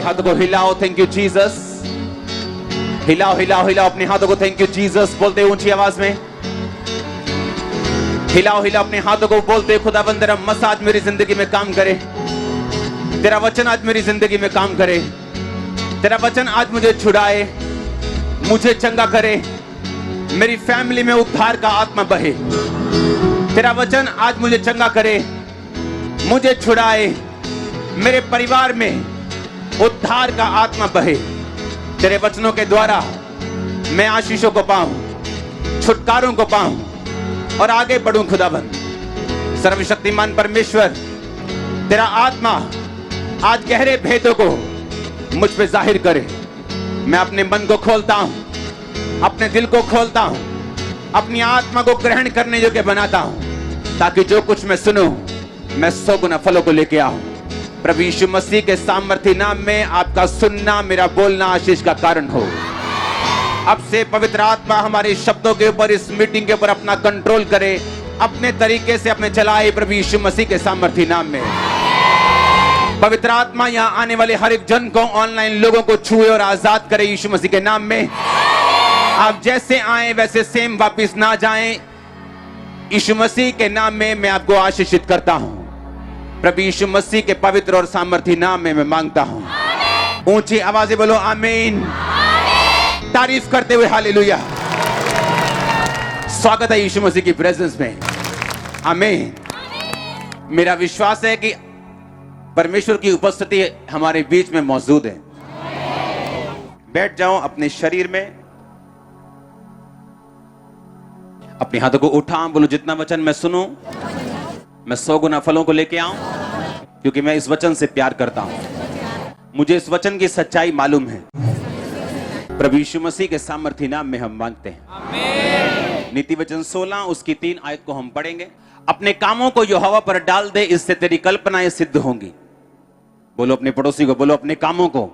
हाथों को हिलाओ, थैंक यू जीसस। हिलाओ हिलाओ हिलाओ अपने हाथों को, थैंक यू जीसस बोलते ऊंची आवाज में। हिलाओ हिलाओ अपने हाथों को, बोलते खुदाबंद तेरा मसाज मेरी जिंदगी में काम करे, तेरा वचन आज मेरी जिंदगी में काम करे, तेरा वचन आज मुझे छुड़ाए, मुझे चंगा करे, मेरी फैमिली में उद्धार का आत्मा बहे। तेरा वचन आज मुझे चंगा करे, मुझे छुड़ाए, मेरे परिवार में उद्धार का आत्मा बहे। तेरे वचनों के द्वारा मैं आशीषों को पाऊं, छुटकारों को पाऊं और आगे बढ़ूं। खुदाबंद सर्वशक्तिमान परमेश्वर, तेरा आत्मा आज गहरे भेदों को मुझ पे जाहिर करे। मैं अपने मन को खोलता हूं, अपने दिल को खोलता हूं, अपनी आत्मा को ग्रहण करने योग्य बनाता हूं, ताकि जो कुछ मैं सुनूं मैं 100 गुना फलों को लेके आऊं। प्रभु यीशु मसीह के सामर्थी नाम में आपका सुनना, मेरा बोलना आशीष का कारण हो। अब से पवित्र आत्मा हमारे शब्दों के ऊपर, इस मीटिंग के ऊपर अपना कंट्रोल करे, अपने तरीके से अपने चलाए प्रभु यीशु मसीह के सामर्थी नाम में। पवित्र आत्मा यहाँ आने वाले हर एक जन को, ऑनलाइन लोगों को छुए और आजाद करे यीशु मसीह के नाम में। आप जैसे आए वैसे सेम वापिस ना जाएं। यीशु मसीह के नाम में मैं आपको आशीषित करता हूं। प्रभु यीशु मसीह के पवित्र और सामर्थी नाम में मैं मांगता हूं। ऊंची आवाजें बोलो आमीन। तारीफ करते हुए हालेलुया। स्वागत है यीशु मसीह की प्रेजेंस में। आमीन। मेरा विश्वास है कि परमेश्वर की उपस्थिति हमारे बीच में मौजूद है। बैठ जाओ अपने शरीर में, अपने हाथों को उठाओ, बोलो जितना वचन मैं सुनूं मैं 100 गुना फलों को लेके आऊं, क्योंकि मैं इस वचन से प्यार करता हूं। मुझे इस वचन की सच्चाई मालूम है। प्रभु यीशु मसीह के सामर्थी नाम में हम मांगते हैं। आमीन। नीति वचन 16 उसकी 3 आयत को हम पढ़ेंगे। अपने कामों को यहोवा पर डाल दे, इससे तेरी कल्पनाएं सिद्ध होंगी। बोलो अपने पड़ोसी को, बोलो अपने कामों को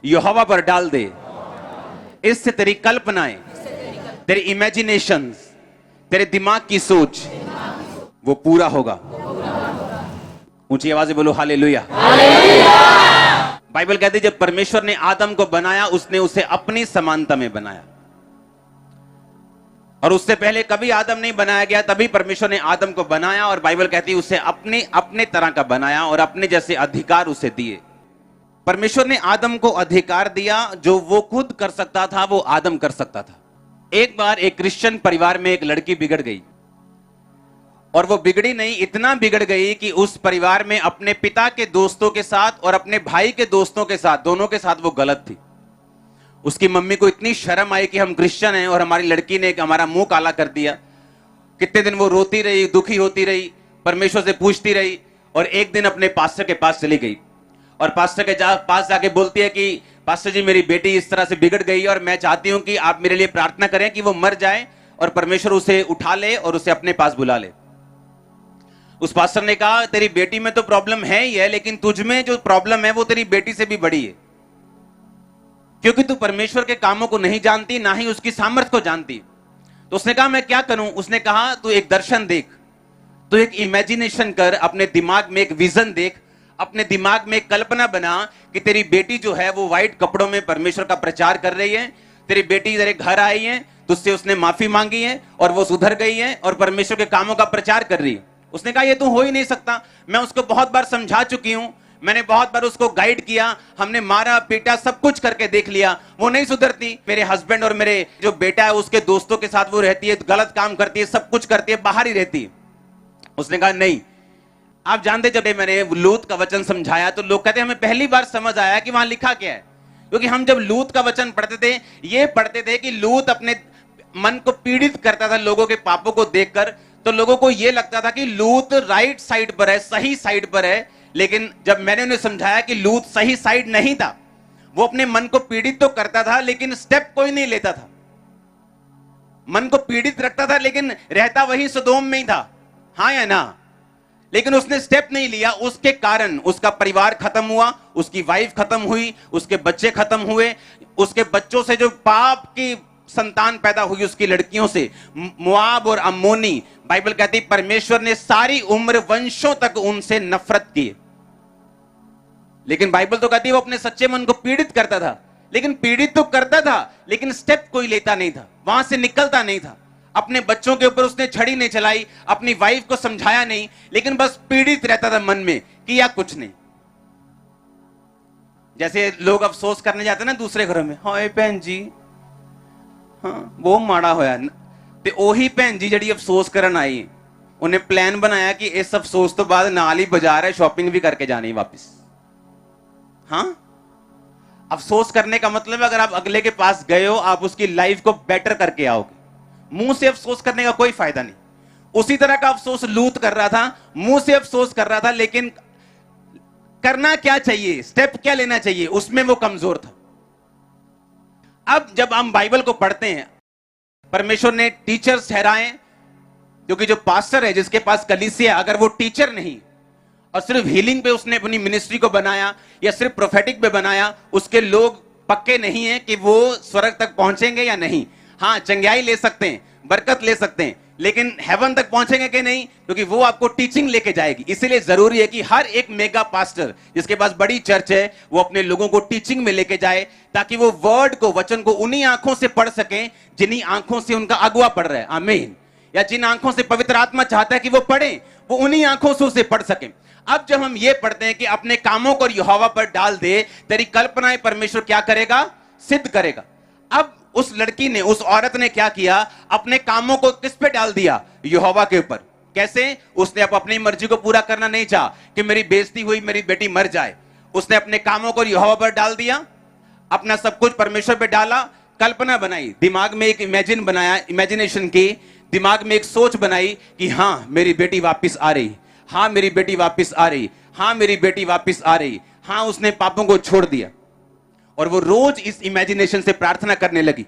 यहोवा पर डाल दे, इससे तेरी कल्पनाएं, तेरी इमेजिनेशंस, तेरे दिमाग की सोच वो पूरा होगा। ऊंची आवाज से बोलो हालेलुया। बाइबल कहती है जब परमेश्वर ने आदम को बनाया, उसने उसे अपनी समानता में बनाया, और उससे पहले कभी आदम नहीं बनाया गया, तभी परमेश्वर ने आदम को बनाया। और बाइबल कहती है उसे अपने तरह का बनाया और अपने जैसे अधिकार उसे दिए। परमेश्वर ने आदम को अधिकार दिया, जो वो खुद कर सकता था वो आदम कर सकता था। एक बार एक क्रिश्चियन परिवार में एक लड़की बिगड़ गई, और वो बिगड़ी नहीं, इतना बिगड़ गई कि उस परिवार में अपने पिता के दोस्तों के साथ और अपने भाई के दोस्तों के साथ, दोनों के साथ वो गलत थी। उसकी मम्मी को इतनी शर्म आई कि हम क्रिश्चियन हैं और हमारी लड़की ने हमारा मुंह काला कर दिया। कितने दिन वो रोती रही, दुखी होती रही, परमेश्वर से पूछती रही, और एक दिन अपने पास्टर के पास चली गई और पास्टर के पास जाके बोलती है कि पास्टर जी मेरी बेटी इस तरह से बिगड़ गई और मैं चाहती हूं कि आप मेरे लिए प्रार्थना करें कि वो मर जाए और परमेश्वर उसे उठा ले और उसे अपने पास बुला ले। उस पास्टर ने कहा तेरी बेटी में तो प्रॉब्लम है ही है, लेकिन तुझ में जो प्रॉब्लम है वो तेरी बेटी से भी बड़ी है, क्योंकि तू परमेश्वर के कामों को नहीं जानती, ना ही उसकी सामर्थ को जानती। तो उसने कहा मैं क्या करूं? उसने कहा तू एक दर्शन देख, तू एक इमेजिनेशन कर, अपने दिमाग में एक विजन देख, अपने दिमाग में एक कल्पना बना कि तेरी बेटी जो है वो व्हाइट कपड़ों में परमेश्वर का प्रचार कर रही है, तेरी बेटी तेरे घर आई है, तुझसे उसने माफी मांगी है और वो सुधर गई है और परमेश्वर के कामों का प्रचार कर रही है। उसने कहा ये तो हो ही नहीं सकता, मैं उसको बहुत बार समझा चुकी हूं, मैंने बहुत बार उसको गाइड किया, हमने मारा पीटा सब कुछ करके देख लिया, वो नहीं सुधरती। मेरे हस्बैंड और मेरे जो बेटा है उसके दोस्तों के साथ वो रहती है, गलत काम करती है, सब कुछ करती है, बाहर ही रहती है। उसने कहा नहीं। आप जानते जब मैंने लूत का वचन समझाया तो लोग कहते हमें पहली बार समझ आया कि वहां लिखा क्या है, क्योंकि हम जब लूत का वचन पढ़ते थे ये पढ़ते थे कि लूत अपने मन को पीड़ित करता था लोगों के पापों को देखकर, तो लोगों को यह लगता था कि लूत राइट साइड पर है, सही साइड पर है। लेकिन जब मैंने उन्हें समझाया कि लूत सही साइड नहीं था, वो अपने मन को पीड़ित तो करता था लेकिन स्टेप कोई नहीं लेता था, मन को पीड़ित रखता था लेकिन रहता वही सदोम में ही था, हाँ या ना, लेकिन उसने स्टेप नहीं लिया। उसके कारण उसका परिवार खत्म हुआ, उसकी वाइफ खत्म हुई, उसके बच्चे खत्म हुए, उसके बच्चों से जो पाप की संतान पैदा हुई उसकी लड़कियों से, मोआब और अम्मोनी, बाइबल कहती परमेश्वर ने सारी उम्र वंशों तक उनसे नफरत की। लेकिन बाइबल तो कहती है वो अपने सच्चे मन को पीड़ित करता था। लेकिन पीड़ित तो करता था, लेकिन स्टेप कोई लेता नहीं था, वहां से निकलता नहीं था। अपने बच्चों के ऊपर उसने छड़ी नहीं चलाई, अपनी वाइफ को समझाया नहीं, लेकिन बस पीड़ित रहता था मन में, किया कुछ नहीं। जैसे लोग अफसोस करने जाते ना दूसरे घरों में, हाय भैन जी, हाँ वो माड़ा होया ते ओही भैन जी जड़ी अफसोस करन आई, उन्हें प्लान बनाया कि इस अफसोस तो बाद नाल ही बाजार है, शॉपिंग भी करके जानी वापस। हाँ, अफसोस करने का मतलब अगर आप अगले के पास गए हो, आप उसकी लाइफ को बेटर करके आओगे। मुंह से अफसोस करने का कोई फायदा नहीं। उसी तरह का अफसोस लूत कर रहा था, मुंह से अफसोस कर रहा था, लेकिन करना क्या चाहिए, स्टेप क्या लेना चाहिए, उसमें वो कमजोर था। अब जब हम बाइबल को पढ़ते हैं, परमेश्वर ने टीचर्स ठहराए, क्योंकि जो पास्टर है जिसके पास कलीसिया, अगर वो टीचर नहीं और सिर्फ हीलिंग पे उसने अपनी मिनिस्ट्री को बनाया या सिर्फ प्रोफेटिक पे बनाया, उसके लोग पक्के नहीं है कि वो स्वर्ग तक पहुंचेंगे या नहीं। हाँ, चंगाई ले सकते हैं, बरकत ले सकते हैं, लेकिन हेवन तक पहुंचेंगे कि नहीं, क्योंकि वो आपको टीचिंग लेके जाएगी। इसीलिए जरूरी है कि हर एक मेगा पास्टर जिसके पास बड़ी चर्च है, वो अपने लोगों को टीचिंग में लेके जाए, ताकि वो वर्ड को, वचन को उन्हीं आंखों से पढ़ सकें जिन्हीं आंखों से उनका अगुआ पढ़ रहा है। आमीन। या जिन आंखों से पवित्र आत्मा चाहता है कि वो पढ़े, वो उन्हीं आंखों से उसे पढ़ सके। अब जब हम ये पढ़ते हैं कि अपने कामों को यहोवा पर डाल दे, तेरी कल्पनाएं परमेश्वर क्या करेगा, सिद्ध करेगा। अब उस लड़की ने, उस औरत ने क्या किया, अपने कामों को किस पे डाल दिया, यहोवा के ऊपर। कैसे? उसने अपनी मर्जी को पूरा करना नहीं चाहा कि मेरी बेइज्जती हुई, मेरी बेटी मर जाए। उसने अपने कामों को यहोवा पर डाल दिया, अपना सब कुछ परमेश्वर पे डाला, कल्पना बनाई, दिमाग में एक इमेजिन बनाया, इमेजिनेशन की, दिमाग में एक सोच बनाई कि हाँ मेरी बेटी वापस आ रही, हाँ मेरी बेटी वापस आ रही, हाँ मेरी बेटी वापस आ रही। हाँ, उसने पापों को छोड़ दिया और वो रोज इस इमेजिनेशन से प्रार्थना करने लगी।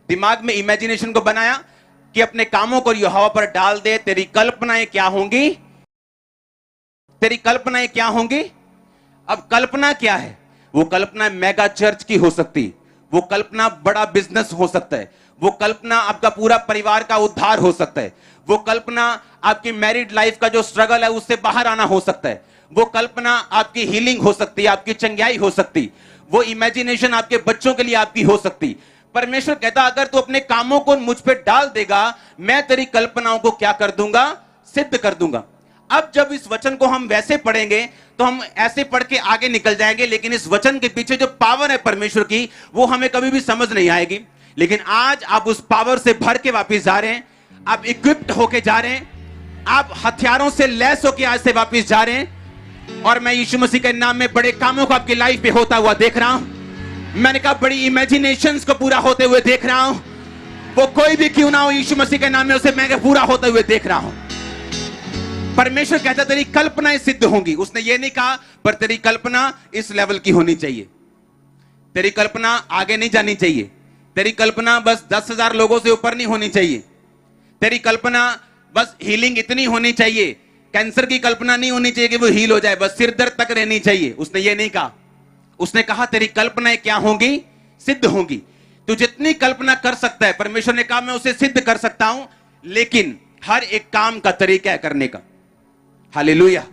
दिमाग में इमेजिनेशन को बनाया कि अपने कामों को यहोवा पर डाल दे, तेरी कल्पनाएं क्या होंगी, तेरी कल्पनाएं क्या होंगी। अब कल्पना क्या है? वो कल्पना मेगा चर्च की हो सकती, वो कल्पना बड़ा बिजनेस हो सकता है, वो कल्पना आपका पूरा परिवार का उद्धार हो सकता है, वो कल्पना आपकी मैरिड लाइफ का जो स्ट्रगल है उससे बाहर आना हो सकता है, वो कल्पना आपकी हीलिंग हो सकती है, आपकी चंगाई हो सकती, वो इमेजिनेशन आपके बच्चों के लिए आपकी हो सकती। परमेश्वर कहता अगर तू अपने कामों को मुझ पे डाल देगा, मैं तेरी कल्पनाओं को क्या कर दूंगा, सिद्ध कर दूंगा। अब जब इस वचन को हम वैसे पढ़ेंगे तो हम ऐसे पढ़ के आगे निकल जाएंगे, लेकिन इस वचन के पीछे जो पावर है परमेश्वर की, वो हमें कभी भी समझ नहीं आएगी। लेकिन आज आप उस पावर से भर के वापस जा रहे हैं, आप इक्विप्ड होके जा रहे हैं, आप हथियारों से लैस होके आज से वापस जा रहे हैं। और मैं यीशु मसीह के नाम में बड़े कामों को आपकी लाइफ पे होता हुआ देख रहा हूं। मैंने कहा बड़ी इमेजिनेशंस को पूरा होते हुए देख रहा हूं। वो कोई भी क्यों ना हो, यीशु मसीह के नाम में उसे मैं पूरा होते हुए देख रहा हूं। परमेश्वर कहता तेरी कल्पनाएं सिद्ध होंगी। उसने ये नहीं कहा पर तेरी कल्पना इस लेवल की होनी चाहिए, तेरी कल्पना आगे नहीं जानी चाहिए, तेरी कल्पना बस 10,000 लोगों से ऊपर नहीं होनी चाहिए, तेरी कल्पना बस हीलिंग इतनी होनी चाहिए, कैंसर की कल्पना नहीं होनी चाहिए कि वो हील हो जाए, बस सिर दर्द तक रहनी चाहिए। उसने ये नहीं कहा। उसने कहा तेरी कल्पनाएं क्या होंगी, सिद्ध होंगी। तू जितनी कल्पना कर सकता है, परमेश्वर ने कहा मैं उसे सिद्ध कर सकता हूं, लेकिन हर एक काम का तरीका है करने का। हालेलुया।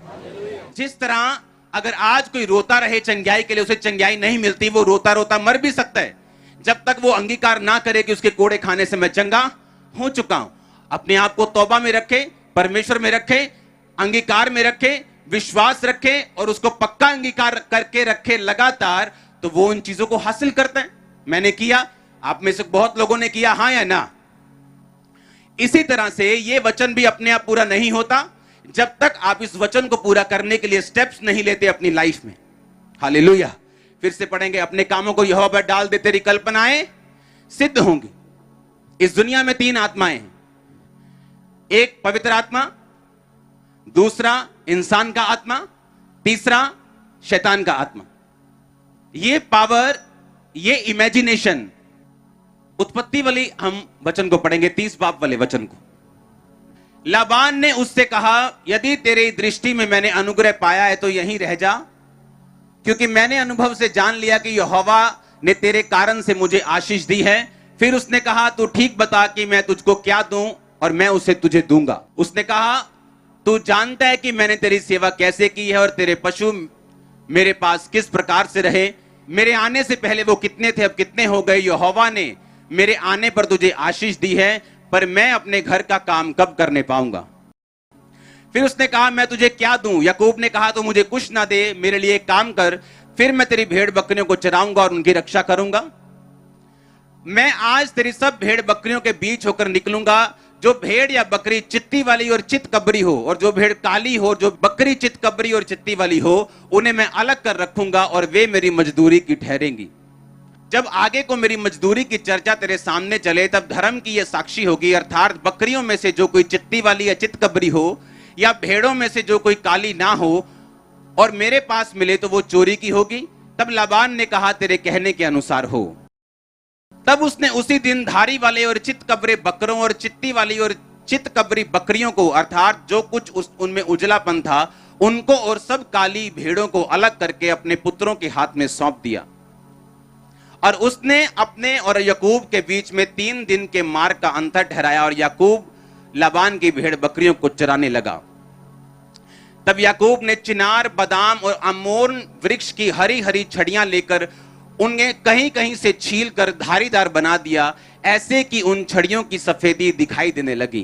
जिस तरह अगर आज कोई रोता रहे चंगाई के लिए, उसे चंगाई नहीं मिलती, वो रोता रोता मर भी सकता है, जब तक वो अंगीकार ना करे कि उसके कोड़े खाने से मैं चंगा हो चुका हूं। अपने आप को तौबा में रखे, परमेश्वर में रखे, अंगीकार में रखे, विश्वास रखे और उसको पक्का अंगीकार करके रखे लगातार, तो वो उन चीजों को हासिल करता है। मैंने किया, आप में से बहुत लोगों ने किया, हां या ना। इसी तरह से ये वचन भी अपने आप पूरा नहीं होता जब तक आप इस वचन को पूरा करने के लिए स्टेप्स नहीं लेते अपनी लाइफ में। हालेलुया। फिर से पढ़ेंगे, अपने कामों को यहोवा पर डाल दे, तेरी कल्पनाएं सिद्ध होंगी। इस दुनिया में 3 आत्माएं हैं, एक पवित्र आत्मा, दूसरा इंसान का आत्मा, तीसरा शैतान का आत्मा। ये पावर, ये इमेजिनेशन, उत्पत्ति वाली हम वचन को पढ़ेंगे, 30 बाब वाले वचन को। लाबान ने उससे कहा यदि तेरी दृष्टि में मैंने अनुग्रह पाया है तो यहीं रह जा, क्योंकि मैंने अनुभव से जान लिया कि यहोवा ने तेरे कारण से मुझे आशीष दी है। फिर उसने कहा तू ठीक बता कि मैं तुझको क्या दूं और मैं उसे तुझे दूंगा। उसने कहा तू जानता है कि मैंने तेरी सेवा कैसे की है और तेरे पशु मेरे पास किस प्रकार से रहे, मेरे आने से पहले वो कितने थे, अब कितने हो गए। यहोवा ने मेरे आने पर तुझे आशीष दी है, पर मैं अपने घर का काम कब करने पाऊंगा। फिर उसने कहा, मैं तुझे क्या दूं। याकूब ने कहा, तो मुझे कुछ ना दे, मेरे लिए एक काम कर, फिर मैं तेरी भेड़ बकरियों को चराऊंगा और उनकी रक्षा करूंगा। मैं आज तेरी सब भेड़ बकरियों के बीच होकर निकलूंगा। जो भेड़ या बकरी चित्ती वाली और चित कबरी हो, और जो भेड़ काली हो, जो बकरी चित कबरी और चित्ती वाली हो, उन्हें मैं अलग कर रखूंगा और वे मेरी मजदूरी की ठहरेंगी। जब आगे को मेरी मजदूरी की चर्चा तेरे सामने चले, तब धर्म की यह साक्षी होगी, अर्थात बकरियों में से जो कोई चित्ती वाली या चित कबरी हो, या भेड़ों में से जो कोई काली ना हो, और मेरे पास मिले तो वो चोरी की होगी। तब लाबान ने कहा, तेरे कहने के अनुसार हो। तब उसने उसी दिन धारी वाले और चित कबरे बकरों और चित्ती वाली और चित कबरी बकरियों को, अर्थात जो कुछ उनमें उजलापन था, उनको और सब काली भेड़ों को अलग करके अपने पुत्रों के हाथ में सौंप दिया। और उसने अपने और याकूब के बीच में 3 दिन के मार्ग का अंतर ठहराया, और याकूब लाबान की भेड़ बकरियों को चराने लगा। तब याकूब ने चिनार, बादाम और अमोन वृक्ष की हरी हरी छड़ियां लेकर उन्हें कहीं कहीं से छील कर धारीदार बना दिया, ऐसे कि उन छड़ियों की सफेदी दिखाई देने लगी।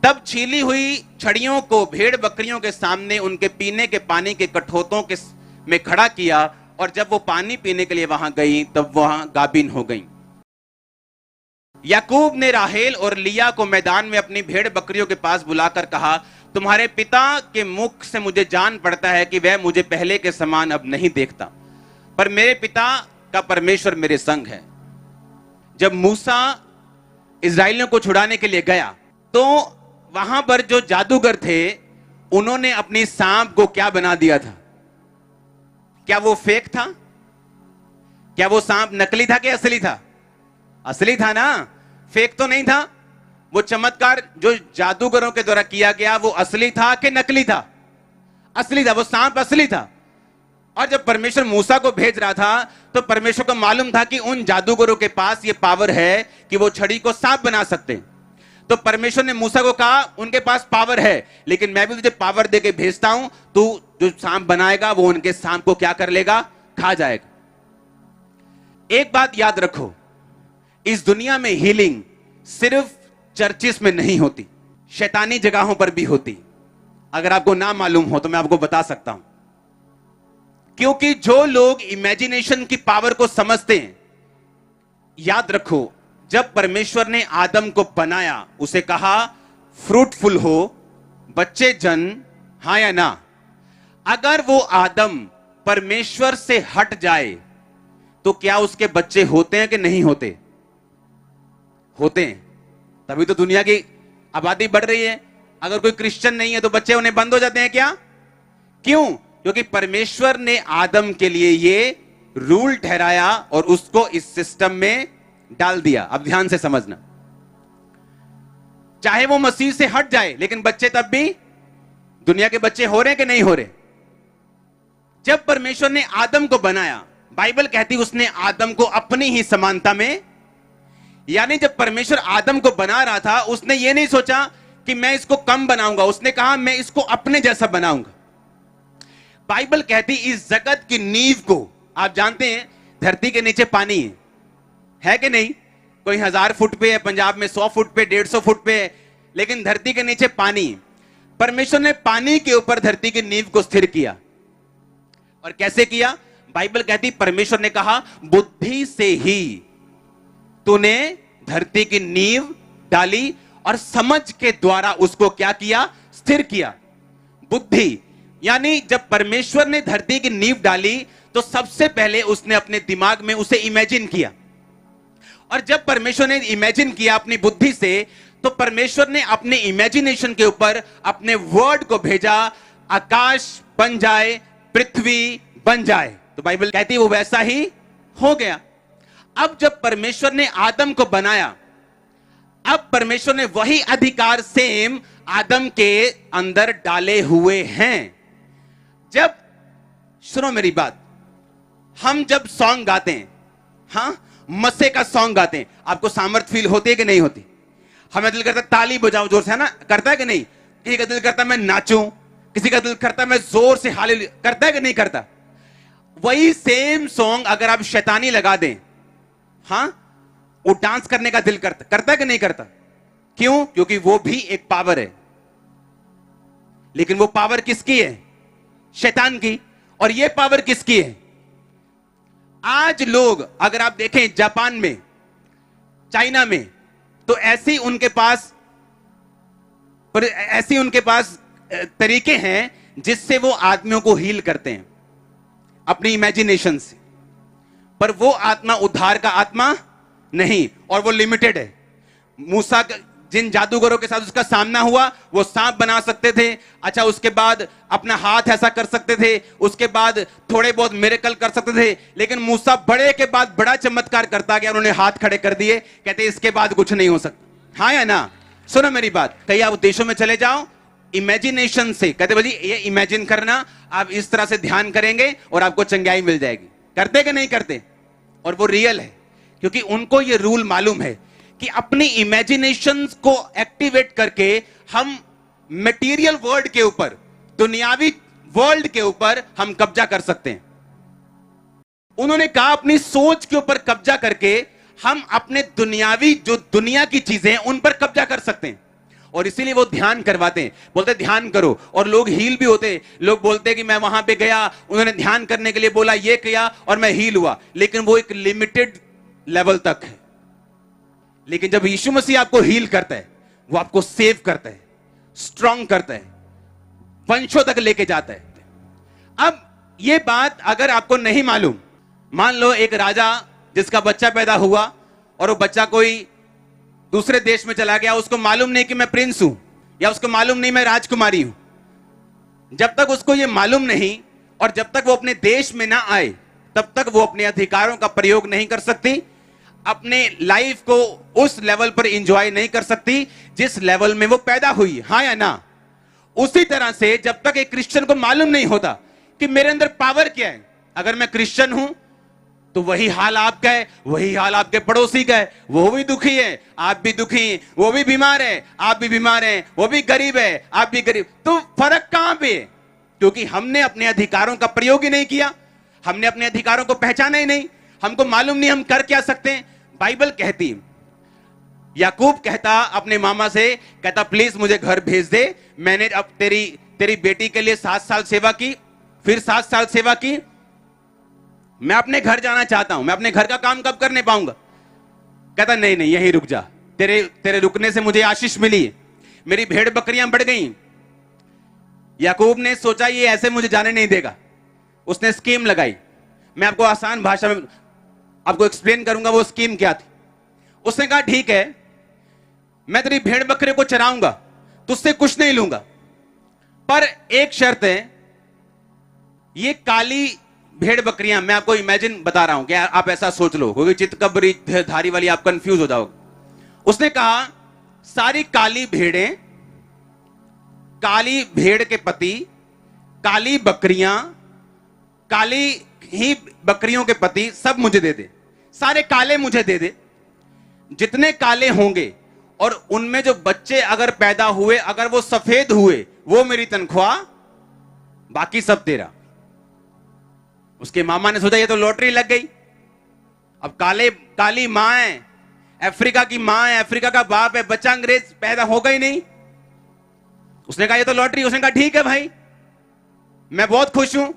तब छीली हुई छड़ियों को भेड़ बकरियों के सामने उनके पीने के पानी के कठोतों के में खड़ा किया, और जब वो पानी पीने के लिए वहां गई, तब वहां गाभिन हो गई। याकूब ने राहेल और लिया को मैदान में अपनी भेड़ बकरियों के पास बुलाकर कहा, तुम्हारे पिता के मुख से मुझे जान पड़ता है कि वह मुझे पहले के समान अब नहीं देखता, पर मेरे पिता का परमेश्वर मेरे संग है। जब मूसा इस्राएलियों को छुड़ाने के लिए गया, तो वहां पर जो जादूगर थे, उन्होंने अपनी सांप को क्या बना दिया था? क्या वो फेक था? क्या वो सांप नकली था कि असली था? असली था ना, फेक तो नहीं था। वो चमत्कार जो जादूगरों के द्वारा किया गया, वो असली था कि नकली था? असली था, वो सांप असली था। और जब परमेश्वर मूसा को भेज रहा था, तो परमेश्वर को मालूम था कि उन जादूगरों के पास ये पावर है कि वो छड़ी को सांप बना सकते हैं। तो परमेश्वर ने मूसा को कहा, उनके पास पावर है, लेकिन मैं भी तुझे पावर देके भेजता हूं, तू जो सांप बनाएगा वो उनके सांप को क्या कर लेगा? खा जाएगा। एक बात याद रखो, इस दुनिया में हीलिंग सिर्फ चर्चिस में नहीं होती, शैतानी जगहों पर भी होती। अगर आपको ना मालूम हो तो मैं आपको बता सकता हूं, क्योंकि जो लोग इमेजिनेशन की पावर को समझते हैं, याद रखो, जब परमेश्वर ने आदम को बनाया, उसे कहा फ्रूटफुल हो, बच्चे जन, हां या ना। अगर वो आदम परमेश्वर से हट जाए, तो क्या उसके बच्चे होते हैं कि नहीं होते? होते हैं। तभी तो दुनिया की आबादी बढ़ रही है। अगर कोई क्रिश्चियन नहीं है तो बच्चे उन्हें बंद हो जाते हैं क्या? क्यों? क्योंकि परमेश्वर ने आदम के लिए ये रूल ठहराया और उसको इस सिस्टम में डाल दिया। अब ध्यान से समझना, चाहे वो मसीह से हट जाए, लेकिन बच्चे तब भी दुनिया के बच्चे हो रहे कि नहीं हो रहे? जब परमेश्वर ने आदम को बनाया, बाइबल कहती उसने आदम को अपनी ही समानता में, यानी जब परमेश्वर आदम को बना रहा था, उसने ये नहीं सोचा कि मैं इसको कम बनाऊंगा, उसने कहा मैं इसको अपने जैसा बनाऊंगा। बाइबल कहती इस जगत की नींव को, आप जानते हैं धरती के नीचे पानी है कि नहीं? कोई 1000 फुट पे है, पंजाब में 100 फुट पे, 150 फुट पे है, लेकिन धरती के नीचे पानी। परमेश्वर ने पानी के ऊपर धरती की नींव को स्थिर किया। और कैसे किया? बाइबल कहती परमेश्वर ने कहा बुद्धि से ही तूने धरती की नींव डाली, और समझ के द्वारा उसको क्या किया? स्थिर किया। बुद्धि, यानी जब परमेश्वर ने धरती की नींव डाली, तो सबसे पहले उसने अपने दिमाग में उसे इमेजिन किया। और जब परमेश्वर ने इमेजिन किया अपनी बुद्धि से, तो परमेश्वर ने अपने इमेजिनेशन के ऊपर अपने वर्ड को भेजा, आकाश बन जाए, पृथ्वी बन जाए। तो बाइबल कहती है वो वैसा ही हो गया। अब जब परमेश्वर ने आदम को बनाया, अब परमेश्वर ने वही अधिकार सेम आदम के अंदर डाले हुए हैं। जब, सुनो मेरी बात, हम जब सॉन्ग गाते हैं, हां, मसे का सॉन्ग गाते हैं, आपको सामर्थ फील होती है कि नहीं होती? हमें दिल करता ताली बजाऊं जोर से, है ना? करता है कि नहीं? किसी का दिल करता मैं नाचूं, किसी का दिल करता है मैं जोर से हालेलुया, करता है कि नहीं करता? वही सेम सॉन्ग अगर आप शैतानी लगा दें, हां, वो डांस करने का दिल करता है कि नहीं करता? क्यों? क्योंकि वो भी एक पावर है, लेकिन वो पावर किसकी है? शैतान की। और ये पावर किसकी है? आज लोग अगर आप देखें जापान में, चाइना में, तो ऐसी उनके पास तरीके हैं जिससे वो आदमियों को हील करते हैं अपनी इमेजिनेशन से, पर वो आत्मा उद्धार का आत्मा नहीं, और वो लिमिटेड है। मूसा जिन जादूगरों के साथ उसका सामना हुआ, वो सांप बना सकते थे, अच्छा उसके बाद अपना हाथ ऐसा कर सकते थे, उसके बाद थोड़े बहुत मिरेकल कर सकते थे, लेकिन मूसा बड़े के बाद बड़ा चमत्कार करता गया, उन्होंने हाथ खड़े कर दिए, कहते इसके बाद कुछ नहीं हो सकता। हाँ या ना? सुनो मेरी बात, कई आप देशों में चले जाओ, इमेजिनेशन से कहते भाई ये इमेजिन करना, आप इस तरह से ध्यान करेंगे और आपको चंगाई मिल जाएगी। करते कि नहीं करते? और वो रियल है, क्योंकि उनको ये रूल मालूम है कि अपनी इमेजिनेशन को एक्टिवेट करके हम मटेरियल वर्ल्ड के ऊपर, दुनियावी वर्ल्ड के ऊपर हम कब्जा कर सकते हैं। उन्होंने कहा अपनी सोच के ऊपर कब्जा करके हम अपने दुनियावी जो दुनिया की चीजें हैं उन पर कब्जा कर सकते हैं। और इसीलिए वो ध्यान करवाते हैं, बोलते ध्यान करो, और लोग हील भी होते हैं। लोग बोलते हैं कि मैं वहां पे गया, उन्होंने ध्यान करने के लिए बोला, ये किया और मैं हील हुआ, लेकिन वो एक लिमिटेड लेवल तक है। लेकिन जब यीशु मसीह आपको हील करता है, वो आपको सेव करता है, स्ट्रांग करता है, वंशों तक लेके जाता है। अब ये बात अगर आपको नहीं मालूम, मान लो एक राजा जिसका बच्चा पैदा हुआ और वो बच्चा कोई दूसरे देश में चला गया, उसको मालूम नहीं कि मैं प्रिंस हूं, या उसको मालूम नहीं मैं राजकुमारी हूं। जब तक उसको ये मालूम नहीं और जब तक वो अपने देश में ना आए, तब तक वो अपने अधिकारों का प्रयोग नहीं कर सकती, अपने लाइफ को उस लेवल पर एंजॉय नहीं कर सकती जिस लेवल में वो पैदा हुई। हाँ या ना? उसी तरह से जब तक एक क्रिश्चियन को मालूम नहीं होता कि मेरे अंदर पावर क्या है, अगर मैं क्रिश्चियन हूं तो वही हाल आपका है, वही हाल आपके पड़ोसी का है, वो भी दुखी है, आप भी दुखी हैं, वो भी बीमार है, आप भी बीमार हैं, वो भी गरीब है, आप भी गरीब। तो फर्क कहां पे है? क्योंकि हमने अपने अधिकारों का प्रयोग ही नहीं किया, हमने अपने अधिकारों को पहचाना ही नहीं, हमको मालूम नहीं हम कर क्या सकते हैं। बाइबल कहती, याकूब कहता अपने मामा से, कहता प्लीज मुझे घर भेज दे, मैंने अब तेरी बेटी के लिए 7 साल सेवा की, फिर 7 साल सेवा की, मैं अपने घर जाना चाहता हूं, मैं अपने घर का काम कब करने पाऊंगा? कहता नहीं नहीं यहीं रुक जा, तेरे रुकने से मुझे आशीष मिली, मेरी भेड़ बकरियां बढ़ गई। याकूब ने सोचा ये ऐसे मुझे जाने नहीं देगा, उसने स्कीम लगाई। मैं आपको आसान भाषा में आपको एक्सप्लेन करूंगा वो स्कीम क्या थी। उसने कहा ठीक है, मैं तेरी भेड़ बकरे को चराऊंगा, तुझसे कुछ नहीं लूंगा, पर एक शर्त है, ये काली भेड़ बकरियां, मैं आपको इमेजिन बता रहा हूं कि आप ऐसा सोच लो, क्योंकि चितकबरी धारी वाली आप कंफ्यूज हो जाओगे। उसने कहा सारी काली भेड़ें, काली भेड़ के पति, काली बकरियां, काली ही बकरियों के पति सब मुझे दे दे, सारे काले मुझे दे दे। जितने काले होंगे और उनमें जो बच्चे अगर पैदा हुए, अगर वो सफेद हुए, वो मेरी तनख्वाह, बाकी सब तेरा। उसके मामा ने सोचा ये तो लॉटरी लग गई। अब काली मां है, अफ्रीका की मां है, अफ्रीका का बाप है, बच्चा अंग्रेज पैदा होगा ही नहीं। उसने कहा ये तो लॉटरी। उसने कहा ठीक है भाई, मैं बहुत खुश हूं,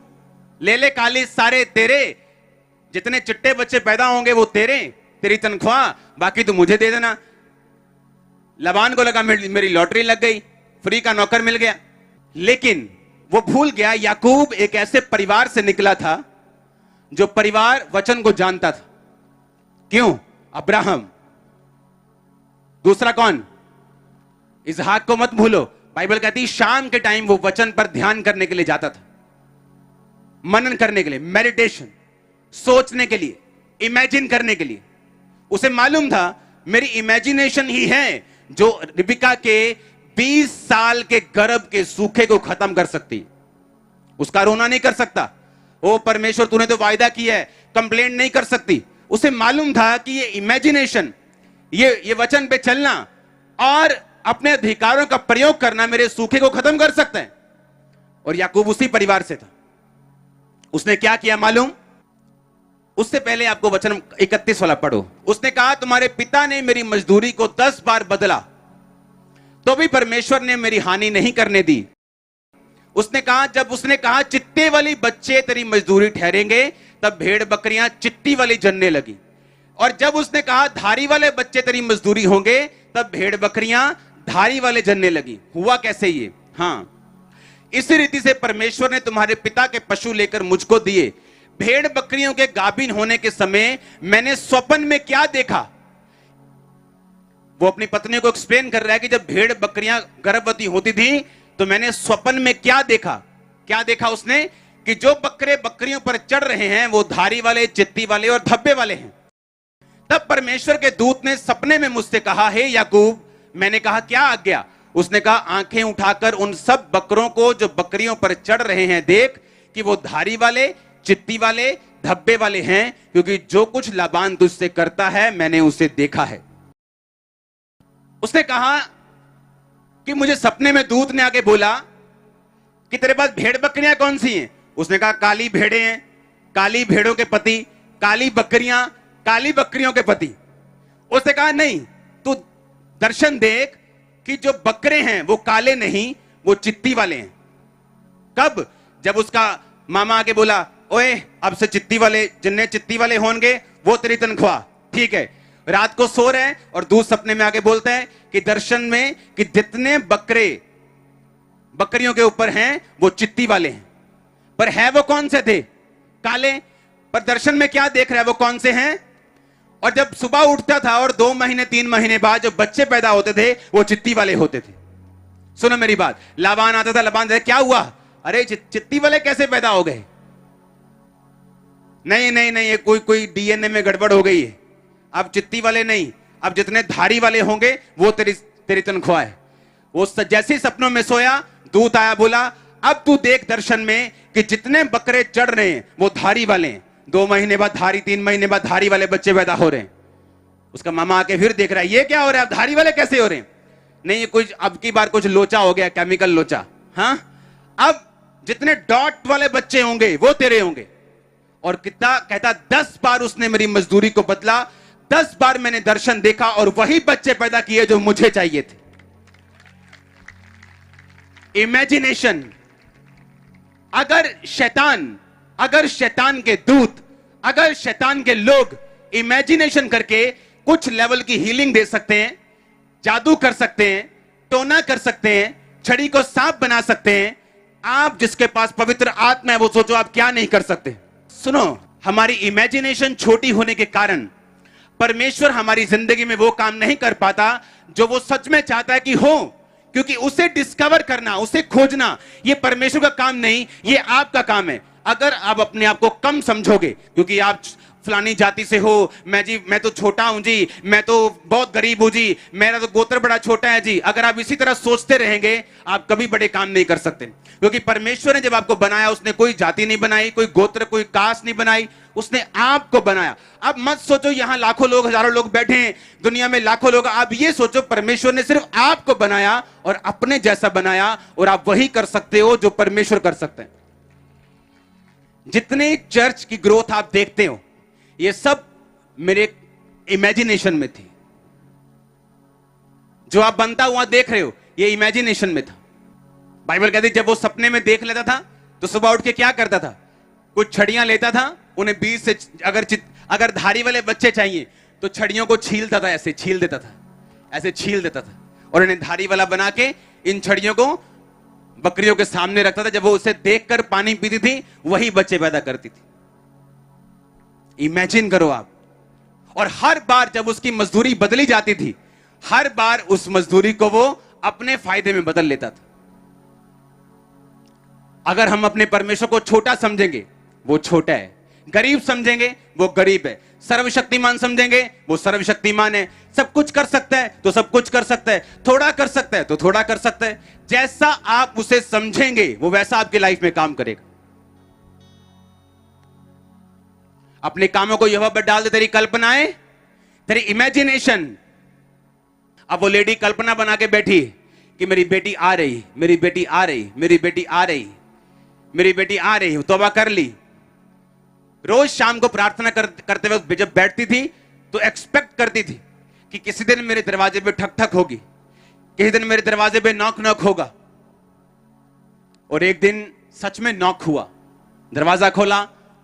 ले ले काली सारे तेरे, जितने चिट्टे बच्चे पैदा होंगे वो तेरे, तेरी तनख्वाह, बाकी तो मुझे दे देना। लबान को लगा मेरी लॉटरी लग गई, फ्री का नौकर मिल गया। लेकिन वो भूल गया याकूब एक ऐसे परिवार से निकला था जो परिवार वचन को जानता था। क्यों? अब्राहम। दूसरा कौन? इसहाक को मत भूलो। बाइबल कहती शाम के टाइम वो वचन पर ध्यान करने के लिए जाता था, मनन करने के लिए, मेडिटेशन, सोचने के लिए, इमेजिन करने के लिए। उसे मालूम था मेरी इमेजिनेशन ही है जो रिबिका के 20 साल के गर्भ के सूखे को खत्म कर सकती। उसका रोना नहीं कर सकता। ओ परमेश्वर तूने तो वायदा किया है, कंप्लेंट नहीं कर सकती। उसे मालूम था कि ये इमेजिनेशन, ये वचन पे चलना और अपने अधिकारों का प्रयोग करना मेरे सूखे को खत्म कर सकता है। और याकूब उसी परिवार से था। उसने क्या किया मालूम? उससे पहले आपको वचन 31 वाला पढ़ो। उसने कहा तुम्हारे पिता ने मेरी मजदूरी को 10 बार बदला तो भी परमेश्वर ने मेरी हानि नहीं करने दी। उसने कहा चित्ते वाली बच्चे तेरी मजदूरी ठहरेंगे, तब भेड़ बकरियां चित्ती वाली जनने लगी। और जब उसने कहा धारी वाले बच्चे तेरी मजदूरी होंगे, तब भेड़ बकरियां धारी वाले जनने लगी। हुआ कैसे ये? हाँ, इसी रीति से परमेश्वर ने तुम्हारे पिता के पशु लेकर मुझको दिए। भेड़ बकरियों के गाभिन होने के समय मैंने स्वप्न में क्या देखा? वो अपनी पत्नी को एक्सप्लेन कर रहा है कि जब भेड़ बकरियां गर्भवती होती थी तो मैंने स्वप्न में क्या देखा। क्या देखा उसने? कि जो बकरे बकरियों पर चढ़ रहे हैं वो धारी वाले, चित्ती वाले और धब्बे वाले हैं। तब परमेश्वर के दूत ने सपने में मुझसे कहा, हे याकूब। मैंने कहा क्या आज्ञा? उसने कहा आंखें उठाकर उन सब बकरों को जो बकरियों पर चढ़ रहे हैं देख कि वो धारी वाले, चित्ती वाले, धब्बे वाले हैं, क्योंकि जो कुछ लाबान तुझसे करता है मैंने उसे देखा है। उसने कहा कि मुझे सपने में दूत ने आके बोला कि तेरे पास भेड़ बकरियां कौन सी हैं? उसने कहा काली भेड़ें हैं, काली भेड़ों के पति, काली बकरियां, काली बकरियों के पति। उसने कहा नहीं, तू दर्शन देख कि जो बकरे हैं वो काले नहीं, वो चित्ती वाले हैं। कब? जब उसका मामा आके बोला ओए अब से चित्ती वाले, जिन्ने चित्ती वाले होंगे वो तेरी तनख्वाह। ठीक है, रात को सो रहे हैं और दूध सपने में आके बोलते हैं कि दर्शन में कि जितने बकरे बकरियों के ऊपर हैं वो चित्ती वाले हैं। पर है वो कौन से थे? काले। पर दर्शन में क्या देख रहा है? वो कौन से हैं? और जब सुबह उठता था और 2 महीने 3 महीने बाद जो बच्चे पैदा होते थे वो चित्ती वाले होते थे। सुनो मेरी बात, लाबान आता था, लाबान क्या हुआ? अरे चित्ती वाले कैसे पैदा हो गए? नहीं नहीं नहीं, ये कोई डीएनए में गड़बड़ हो गई है। अब चित्ती वाले नहीं, अब जितने धारी वाले होंगे वो तेरी तनख्वाह है। वो जैसे सपनों में सोया, दूत आया, बोला अब तू देख दर्शन में कि जितने बकरे चढ़ रहे हैं वो धारी वाले हैं। 2 महीने बाद धारी, 3 महीने बाद धारी वाले बच्चे पैदा हो रहे हैं। उसका मामा आके फिर देख रहा है ये क्या हो रहा है, अब धारी वाले कैसे हो रहे हैं? नहीं, ये कुछ अब की बार कुछ लोचा हो गया, केमिकल लोचा। हाँ, अब जितने डॉट वाले बच्चे होंगे वो तेरे होंगे। और कितना कहता 10 बार उसने मेरी मजदूरी को बदला, 10 बार मैंने दर्शन देखा और वही बच्चे पैदा किए जो मुझे चाहिए थे। इमेजिनेशन। अगर शैतान के दूत, अगर शैतान के लोग इमेजिनेशन करके कुछ लेवल की हीलिंग दे सकते हैं, जादू कर सकते हैं, टोना कर सकते हैं, छड़ी को सांप बना सकते हैं, आप जिसके पास पवित्र आत्मा है वो सोचो आप क्या नहीं कर सकते। सुनो, हमारी इमेजिनेशन छोटी होने के कारण परमेश्वर हमारी जिंदगी में वो काम नहीं कर पाता जो वो सच में चाहता है कि हो, क्योंकि उसे डिस्कवर करना, उसे खोजना ये परमेश्वर का काम नहीं, ये आपका काम है। अगर आप अपने आप को कम समझोगे क्योंकि आप फलानी जाति से हो, मैं तो छोटा हूं जी, मैं तो बहुत गरीब हूं जी, मेरा तो गोत्र बड़ा छोटा है जी, अगर आप इसी तरह सोचते रहेंगे आप कभी बड़े काम नहीं कर सकते। क्योंकि परमेश्वर ने जब आपको बनाया उसने कोई जाति नहीं बनाई, कोई गोत्र, कोई कास्ट नहीं बनाई, उसने आपको बनाया। अब मत सोचो यहां लाखों लोग, हजारों लोग बैठे हैं, दुनिया में लाखों लोग, आप ये सोचो परमेश्वर ने सिर्फ आपको बनाया और अपने जैसा बनाया, और आप वही कर सकते हो जो परमेश्वर कर सकते हैं। जितने चर्च की ग्रोथ आप देखते हो ये सब मेरे इमेजिनेशन में थी। जो आप बनता हुआ देख रहे हो ये इमेजिनेशन में था। बाइबल कहती जब वो सपने में देख लेता था तो सुबह उठ के क्या करता था, कुछ छड़ियां लेता था, उन्हें बीच से अगर धारी वाले बच्चे चाहिए तो छड़ियों को छीलता था, ऐसे छील देता था, ऐसे छील देता था, और इन्हें धारी वाला बना के इन छड़ियों को बकरियों के सामने रखता था। जब वो उसे देखकर पानी पीती थी वही बच्चे पैदा करती थी। इमेजिन करो आप। और हर बार जब उसकी मजदूरी बदली जाती थी, हर बार उस मजदूरी को वो अपने फायदे में बदल लेता था। अगर हम अपने परमेश्वर को छोटा समझेंगे वो छोटा है, गरीब समझेंगे वो गरीब है, सर्वशक्तिमान समझेंगे वो सर्वशक्तिमान है, सब कुछ कर सकता है तो सब कुछ कर सकता है, थोड़ा कर सकता है तो थोड़ा कर सकता है। जैसा आप उसे समझेंगे वो वैसा आपकी लाइफ में काम करेगा। अपने कामों को यहोवा पर डाल दे, तेरी कल्पनाएं, तेरी इमेजिनेशन। अब वो लेडी कल्पना बना के बैठी कि मेरी बेटी आ रही, मेरी बेटी आ रही, मेरी बेटी आ रही, मेरी बेटी आ रही है, तौबा कर ली। रोज शाम को प्रार्थना करते वक्त जब बैठती थी तो एक्सपेक्ट करती थी कि किसी दिन मेरे दरवाजे पे ठक ठक होगी, किसी दिन मेरे दरवाजे पे नॉक नॉक होगा। और एक दिन सच में नॉक हुआ, दरवाजा खोला,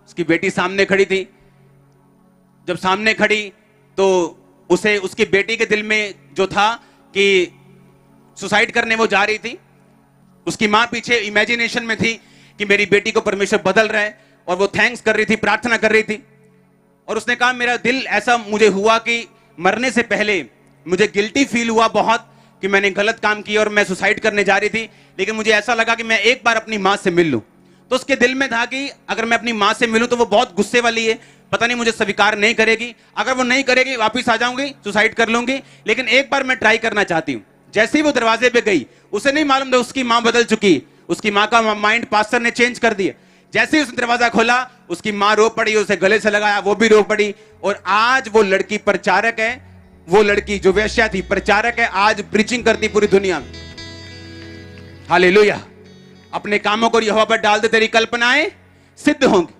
उसकी बेटी सामने खड़ी थी। जब सामने खड़ी तो उसे, उसकी बेटी के दिल में जो था कि सुसाइड करने वो जा रही थी, उसकी मां पीछे इमेजिनेशन में थी कि मेरी बेटी को परमेश्वर बदल रहा है, और वो थैंक्स कर रही थी, प्रार्थना कर रही थी। और उसने कहा मेरा दिल ऐसा मुझे हुआ कि मरने से पहले मुझे गिल्टी फील हुआ बहुत कि मैंने गलत काम किया और मैं सुसाइड करने जा रही थी, लेकिन मुझे ऐसा लगा कि मैं एक बार अपनी मां से मिल लूं। तो उसके दिल में था कि अगर मैं अपनी मां से मिलूं तो वो बहुत गुस्से वाली है, पता नहीं मुझे स्वीकार नहीं करेगी, अगर वो नहीं करेगी वापिस आ जाऊंगी, सुसाइड कर लूंगी, लेकिन एक बार मैं ट्राई करना चाहती हूं। जैसे ही वो दरवाजे पे गई, उसे नहीं मालूम था उसकी मां बदल चुकी, उसकी मां का माइंड पास्टर ने चेंज कर दिया। जैसे ही उसने दरवाजा खोला, उसकी मां रो पड़ी, उसे गले से लगाया, वो भी रो पड़ी। और आज वो लड़की प्रचारक है, वो लड़की जो वेश्या थी प्रचारक है, आज प्रीचिंग करती पूरी दुनिया में। हालेलुया। अपने कामों को यहोवा पर डाल दे, तेरी कल्पनाएं सिद्ध होंगी।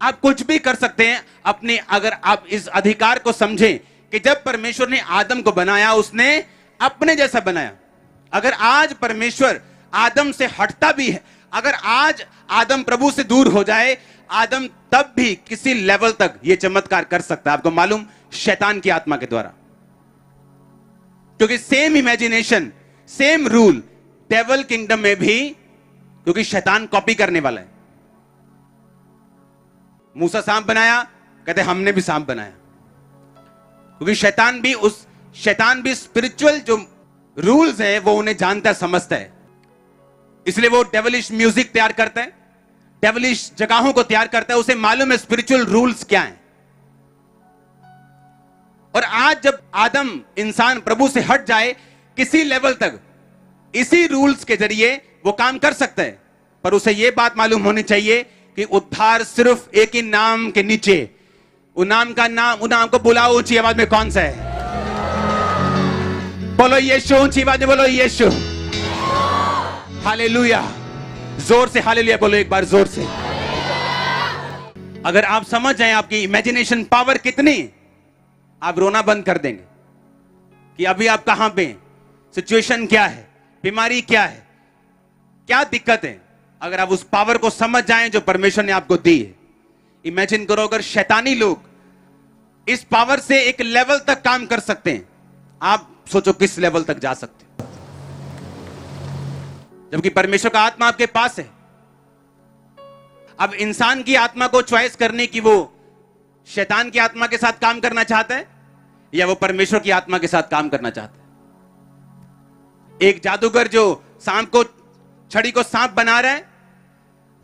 आप कुछ भी कर सकते हैं अपने, अगर आप इस अधिकार को समझें कि जब परमेश्वर ने आदम को बनाया उसने अपने जैसा बनाया। अगर आज परमेश्वर आदम से हटता भी है, अगर आज आदम प्रभु से दूर हो जाए, आदम तब भी किसी लेवल तक यह चमत्कार कर सकता है। आपको मालूम, शैतान की आत्मा के द्वारा, क्योंकि same imagination, same rule devil kingdom में भी, क्योंकि शैतान कॉपी करने वाला है। मूसा सांप बनाया, कहते हमने भी सांप बनाया, क्योंकि शैतान भी स्पिरिचुअल जो रूल्स है वो उन्हें जानता समझता है, इसलिए वो डेविलिश म्यूजिक तैयार करता है, डेविलिश जगहों को तैयार करता है, उसे मालूम है स्पिरिचुअल रूल्स क्या हैं। और आज जब आदम इंसान प्रभु से हट जाए किसी लेवल तक, इसी रूल्स के जरिए वो काम कर सकता है, पर उसे यह बात मालूम होनी चाहिए कि उद्धार सिर्फ एक ही नाम के नीचे, उस नाम का नाम, उस नाम को बुलाओ ऊंची आवाज में, कौन सा है? बोलो यीशु, ऊंची आवाज में बोलो यीशु। हालेलुया, जोर से हालेलुया बोलो एक बार, जोर से। अगर आप समझ जाएं आपकी इमेजिनेशन पावर कितनी, आप रोना बंद कर देंगे कि अभी आप कहां पे, सिचुएशन क्या है, बीमारी क्या है, क्या दिक्कत है। अगर आप उस पावर को समझ जाएं जो परमेश्वर ने आपको दी है। इमेजिन करो अगर शैतानी लोग इस पावर से एक लेवल तक काम कर सकते हैं, आप सोचो किस लेवल तक जा सकते हैं, जबकि परमेश्वर का आत्मा आपके पास है। अब इंसान की आत्मा को चॉइस करने की, वो शैतान की आत्मा के साथ काम करना चाहता है या वो परमेश्वर की आत्मा के साथ काम करना चाहता है। एक जादूगर जो सांप को, छड़ी को सांप बना रहा है,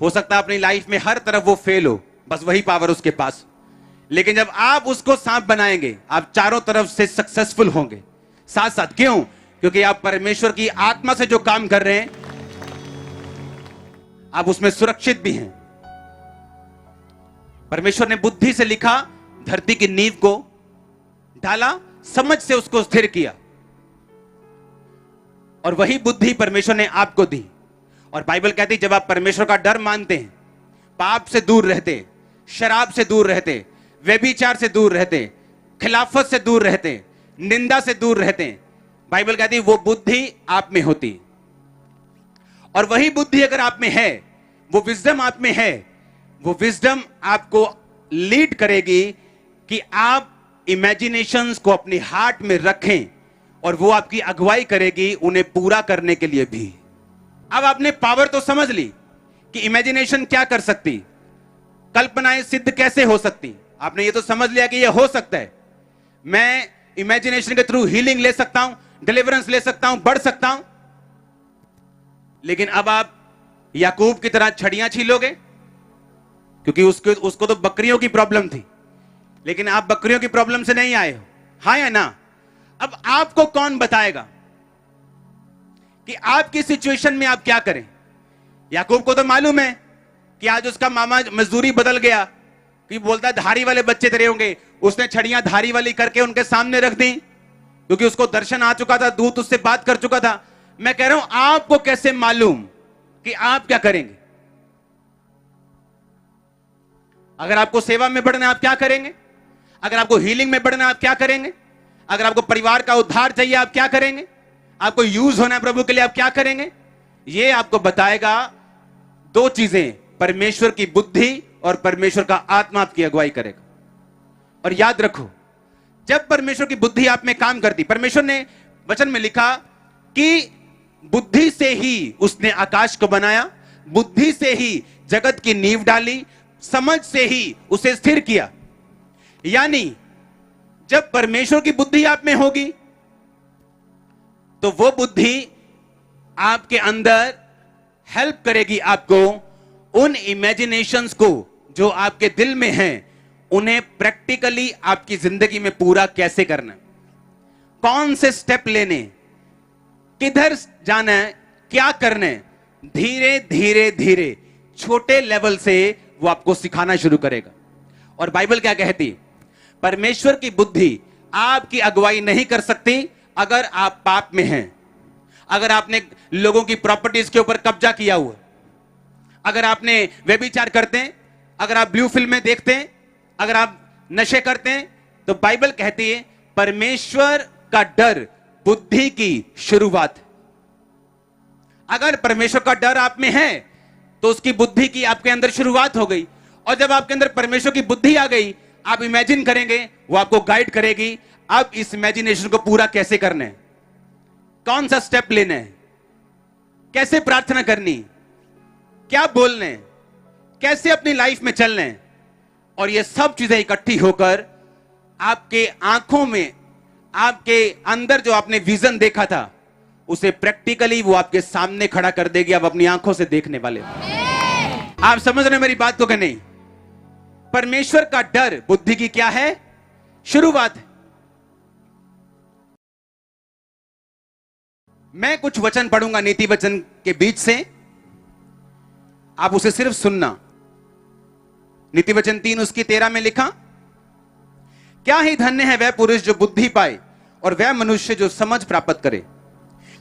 हो सकता है अपनी लाइफ में हर तरफ वो फेल हो, बस वही पावर उसके पास। लेकिन जब आप उसको सांप बनाएंगे, आप चारों तरफ से सक्सेसफुल होंगे साथ साथ। क्यों? क्योंकि आप परमेश्वर की आत्मा से जो काम कर रहे हैं, आप उसमें सुरक्षित भी हैं। परमेश्वर ने बुद्धि से लिखा, धरती की नींव को डाला, समझ से उसको स्थिर किया, और वही बुद्धि परमेश्वर ने आपको दी। और बाइबल कहती है जब आप परमेश्वर का डर मानते हैं, पाप से दूर रहते, शराब से दूर रहते, व्यभिचार से दूर रहते, खिलाफत से दूर रहते, निंदा से दूर रहते, बाइबल कहती है वो बुद्धि आप में होती। और वही बुद्धि अगर आप में है, वो विजडम आप में है, वो विजडम आपको लीड करेगी कि आप इमेजिनेशंस को अपने हार्ट में रखें, और वो आपकी अगुवाई करेगी उन्हें पूरा करने के लिए भी। अब आपने पावर तो समझ ली कि इमेजिनेशन क्या कर सकती, कल्पनाएं सिद्ध कैसे हो सकती। आपने ये तो समझ लिया कि ये हो सकता है, मैं इमेजिनेशन के थ्रू हीलिंग ले सकता हूं, डिलीवरेंस ले सकता हूं, बढ़ सकता हूं। लेकिन अब आप याकूब की तरह छड़ियां छीलोगे, क्योंकि उसको तो बकरियों की प्रॉब्लम थी, लेकिन आप बकरियों की प्रॉब्लम से नहीं आए हो, हाँ या ना? अब आपको कौन बताएगा कि आपकी सिचुएशन में आप क्या करें? याकूब को तो मालूम है कि आज उसका मामा मजदूरी बदल गया, कि बोलता है धारी वाले बच्चे तेरे होंगे, उसने छड़ियां धारी वाली करके उनके सामने रख दी, क्योंकि उसको दर्शन आ चुका था, दूत उससे बात कर चुका था। मैं कह रहा हूं आपको कैसे मालूम कि आप क्या करेंगे? अगर आपको सेवा में बढ़ना है आप क्या करेंगे? अगर आपको हीलिंग में बढ़ना है आप क्या करेंगे? अगर आपको परिवार का उद्धार चाहिए आप क्या करेंगे? आपको यूज होना है प्रभु के लिए आप क्या करेंगे? ये आपको बताएगा दो चीजें, परमेश्वर की बुद्धि और परमेश्वर का आत्मा आपकी अगुवाई करेगा। और याद रखो, जब परमेश्वर की बुद्धि आप में काम करती, परमेश्वर ने वचन में लिखा कि बुद्धि से ही उसने आकाश को बनाया, बुद्धि से ही जगत की नींव डाली, समझ से ही उसे स्थिर किया। यानी जब परमेश्वर की बुद्धि आप में होगी तो वो बुद्धि आपके अंदर हेल्प करेगी आपको उन इमेजिनेशंस को जो आपके दिल में हैं उन्हें प्रैक्टिकली आपकी जिंदगी में पूरा कैसे करना, कौन से स्टेप लेने, किधर जाना है, क्या करना है, धीरे धीरे धीरे छोटे लेवल से वो आपको सिखाना शुरू करेगा। और बाइबल क्या कहती? परमेश्वर की बुद्धि आपकी अगुवाई नहीं कर सकती अगर आप पाप में हैं, अगर आपने लोगों की प्रॉपर्टीज के ऊपर कब्जा किया हुआ, अगर आपने व्यभिचार करते हैं, अगर आप ब्लू फिल्में देखते हैं, अगर आप नशे करते हैं, तो बाइबल कहती है परमेश्वर का डर बुद्धि की शुरुआत है। अगर परमेश्वर का डर आप में है तो उसकी बुद्धि की आपके अंदर शुरुआत हो गई। और जब आपके अंदर परमेश्वर की बुद्धि आ गई, आप इमेजिन करेंगे, वो आपको गाइड करेगी अब इस इमेजिनेशन को पूरा कैसे करना है, कौन सा स्टेप लेना है, कैसे प्रार्थना करनी, क्या बोलना है, कैसे अपनी लाइफ में चलना है। और ये सब चीजें इकट्ठी होकर आपके आंखों में, आपके अंदर जो आपने विजन देखा था उसे प्रैक्टिकली वो आपके सामने खड़ा कर देगी। आप अपनी आंखों से देखने वाले। आप समझ रहे मेरी बात को कि नहीं? परमेश्वर का डर बुद्धि की क्या है? शुरुआत है। मैं कुछ वचन पढ़ूंगा नीति वचन के बीच से, आप उसे सिर्फ सुनना। नीति वचन 3 उसकी 13 में लिखा, क्या ही धन्य है वह पुरुष जो बुद्धि पाए और वह मनुष्य जो समझ प्राप्त करे,